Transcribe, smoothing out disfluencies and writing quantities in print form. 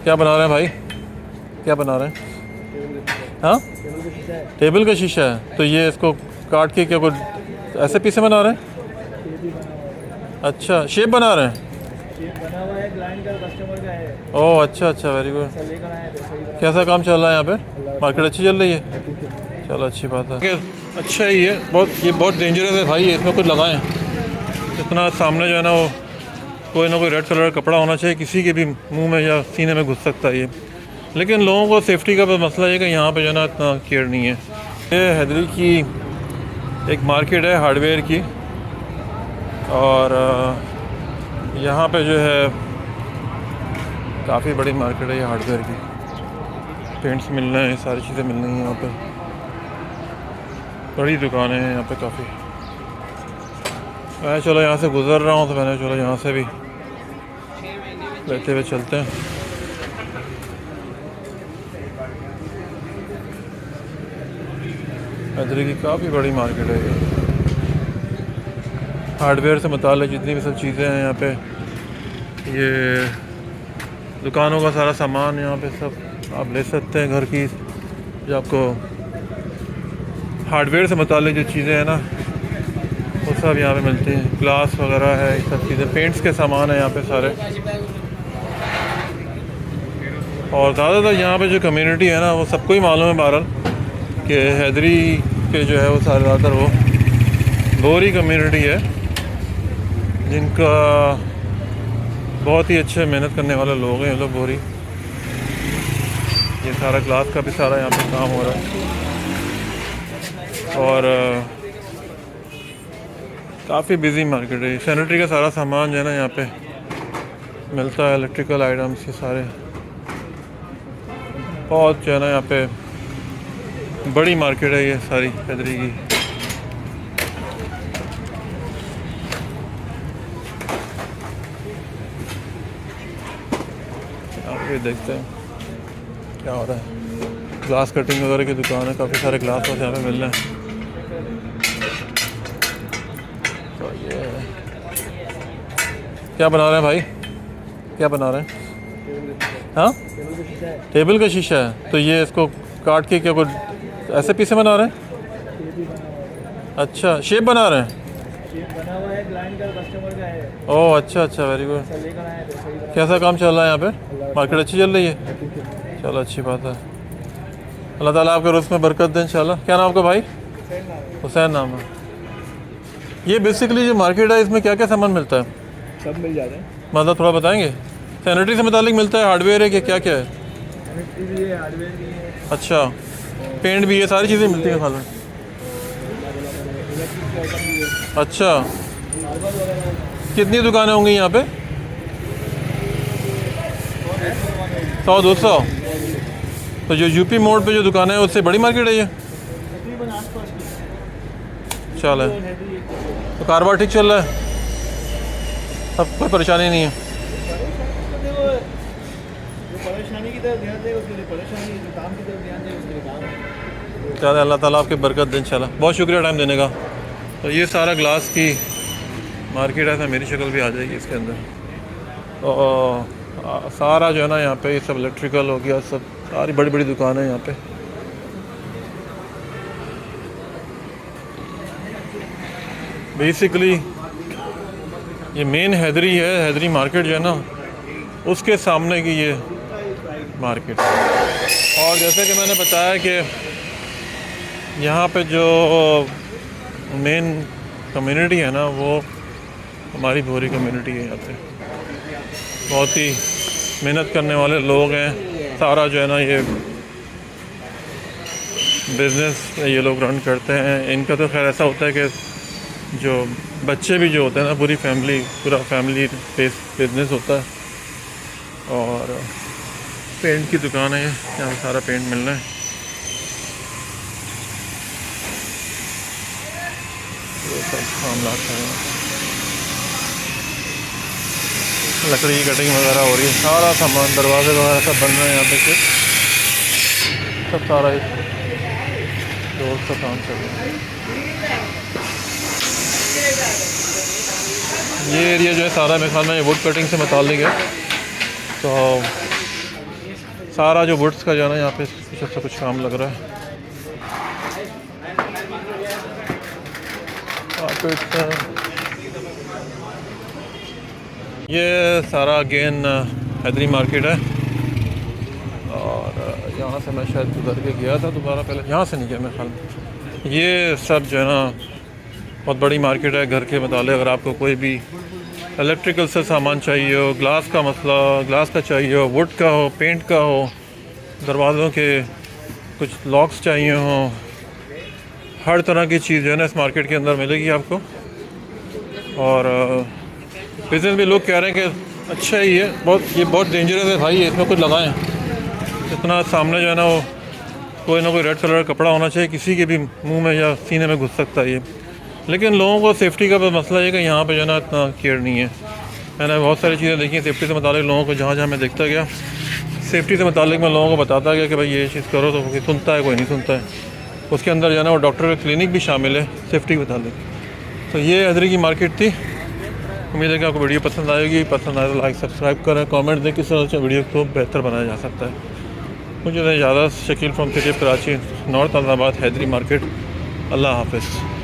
क्या बना रहे हैं भाई? क्या बना रहे हैं? हाँ, टेबल का शीशा है। तो ये इसको काट के क्या कुछ ऐसे पीसे बना रहे हैं? अच्छा, शेप बना रहे हैं। बना हुआ है, क्लाइंट का कस्टमर का है। ओह अच्छा अच्छा, वेरी गुड। सर लेकर आए थे, सही कैसा काम चल रहा है यहाँ पे? मार्केट अच्छी चल रही है? चलो अच्छी बात है। अच्छा ही है, ये बहुत डेंजरस है भाई, इसमें कुछ लगाएं। इतना सामने जो है ना वो कोई ना कोई रेड कलर का कपड़ा होना चाहिए, किसी के भी मुंह में या सीने में घुस सकता है ये। लेकिन लोगों को सेफ्टी का बस मसला है कि यहाँ पे जो है ना इतना केयर नहीं है। ये हैदरी की एक मार्केट है हार्डवेयर की, और यहाँ पे जो है काफ़ी बड़ी मार्केट है ये हार्डवेयर की। पेंट्स मिल रहे हैं, सारी चीज़ें मिल रही हैं यहाँ पे। बड़ी दुकानें हैं यहाँ पे काफ़ी। मैं चलो यहाँ से गुज़र रहा हूँ तो मैंने चलो यहाँ से भी लेते हुए चलते हैं। हैदरी की काफ़ी बड़ी मार्केट है ये। हार्डवेयर से मुताल्लिक़ जितनी भी सब चीज़ें हैं यहाँ पे, ये दुकानों का सारा सामान यहाँ पे सब आप ले सकते हैं। घर की जो आपको हार्डवेयर से मुताल्लिक़ जो चीज़ें हैं ना वो सब यहाँ पे मिलती हैं। ग्लास वगैरह है, ये सब चीज़ें, पेंट्स के सामान है यहाँ पे सारे। और ज़्यादातर यहाँ पे जो कम्युनिटी है ना वो सबको ही मालूम है बहरहाल कि हैदरी के जो है वो सारे ज़्यादातर वो बोरी कम्युनिटी है, जिनका बहुत ही अच्छे मेहनत करने वाले लोग हैं ये लोग बोरी। ये सारा ग्लास का भी सारा यहाँ पे काम हो रहा है। और काफ़ी बिजी मार्केट है। सैनिटरी का सारा सामान जो है ना यहाँ पे मिलता है, इलेक्ट्रिकल आइटम्स, ये सारे बहुत जो है ना यहाँ पे बड़ी मार्केट है ये सारी हैदरी की। आप ये देखते हैं क्या हो रहा है। ग्लास कटिंग वगैरह की दुकान है, काफ़ी सारे ग्लास यहाँ पे मिल रहे हैं। तो ये क्या बना रहे हैं भाई? क्या बना रहे हैं? हाँ, टेबल का शीशा है। तो ये इसको काट के क्या कुछ ऐसे पीसे बना रहे हैं? अच्छा, शेप बना रहे हैं। बना हुआ है, क्लाइंट का कस्टमर का है। ओह अच्छा अच्छा, वेरी गुड। सर लेकर आए थे, सही कैसा काम चल रहा है यहाँ पे? मार्केट अच्छी चल रही है? चलो अच्छी बात है। अल्लाह ताला आपके रुज़्क़ में बरकत दे इंशाल्लाह। क्या नाम आपका भाई? हुसैन नाम है। ये बेसिकली जो मार्केट है इसमें क्या क्या सामान मिलता है? सब मिल जाते हैं। मतलब थोड़ा बताएंगे। सैनिटरी से मुतालिक मिलता है, हार्डवेयर है कि क्या क्या है? सैनिटरी भी है, हार्डवेयर भी है। अच्छा, पेंट भी है, सारी चीज़ें मिलती हैं खाली। इलेक्ट्रिक आइटम भी है। अच्छा, मार्बल वगैरह कितनी दुकानें होंगी यहाँ पे? 100-200। तो जो यूपी मोड़ पे जो दुकानें हैं उससे बड़ी मार्केट है ये? तकरीबन आसपास की। चल है। तो कारोबार ठीक चल रहा है? सब कोई परेशानी नहीं है? जो परेशानी की तरफ ध्यान दे उसके लिए परेशानी, जो काम की तरफ ध्यान दे उसके लिए काम है। चल, अल्लाह ताला आपकी बरकत दे इंशाल्लाह। बहुत शुक्रिया टाइम देने का। तो ये सारा ग्लास की मार्केट है, मेरी शक्ल भी आ जाएगी इसके अंदर। तो सारा जो है ना यहाँ पे ये सब इलेक्ट्रिकल हो गया, सब सारी बड़ी बड़ी दुकानें हैं यहाँ पे। बेसिकली ये मेन हैदरी है, हैदरी मार्केट जो है ना उसके सामने की ये मार्केट है। और जैसे कि मैंने बताया कि यहाँ पे जो मेन कम्युनिटी है ना वो हमारी बोरी कम्युनिटी है। यहाँ पे बहुत ही मेहनत करने वाले लोग हैं। सारा जो है ना ये बिज़नेस ये लोग रन करते हैं। इनका तो खैर ऐसा होता है कि जो बच्चे भी जो होते हैं ना, पूरा फैमिली बेस्ड बिज़नेस होता है। और पेंट की दुकान है, यहाँ पे सारा पेंट मिलना है। ये सब मामला है, लकड़ी की कटिंग वगैरह हो रही है, सारा सामान दरवाजे वगैरह सब बन रहे हैं यहाँ पे। सब सारा रोड का काम चल रहा है। ये एरिया जो है सारा मेरे ख्याल में वुड कटिंग से मुताल्लिक़ है। तो सारा जो वुड्स का जो है ना यहाँ पे कुछ ऐसा कुछ काम लग रहा है। ये सारा अगेन हैदरी मार्केट है और यहाँ से मैं शायद गुजर के गया था दोबारा, पहले यहाँ से नहीं गया मेरे ख्याल में। ये सब जो है ना बहुत बड़ी मार्केट है घर के मुताले। अगर आपको कोई भी इलेक्ट्रिकल से सामान चाहिए हो, ग्लास का मसला, ग्लास का चाहिए हो, वुड का हो, पेंट का हो, दरवाज़ों के कुछ लॉक्स चाहिए हो, हर तरह की चीज़ जो है ना इस मार्केट के अंदर मिलेगी आपको। और बिजनेस भी लोग कह रहे हैं कि अच्छा ही है, ये बहुत डेंजरस है भाई, इसमें कुछ लगाएं। इतना सामने जो है ना वो कोई ना कोई रेड कलर का कपड़ा होना चाहिए, किसी के भी मुंह में या सीने में घुस सकता है ये। लेकिन लोगों को सेफ़्टी का मसला है कि यहाँ पे जो है ना इतना केयर नहीं है। मैंने बहुत सारी चीज़ें देखी सेफ्टी से मुतालिक, लोगों को जहाँ जहाँ मैं देखता गया सेफ्टी से मुतालिक मैं लोगों को बताता गया कि भाई ये चीज़ करो, तो कोई सुनता है कोई नहीं सुनता है। उसके अंदर जो है ना वो डॉक्टर का क्लिनिक भी शामिल है सेफ्टी के मुतालिक। तो ये हैदरी की मार्केट थी। उम्मीद है कि आपको वीडियो पसंद आएगी। पसंद आए तो लाइक सब्सक्राइब करें, कमेंट दें किस तरह से वीडियो को बेहतर बनाया जा सकता है। मुझे इजाज़त। Shakeel from city Karachi, north Ahmedabad, Hyderi market. अल्लाह हाफ़िज़।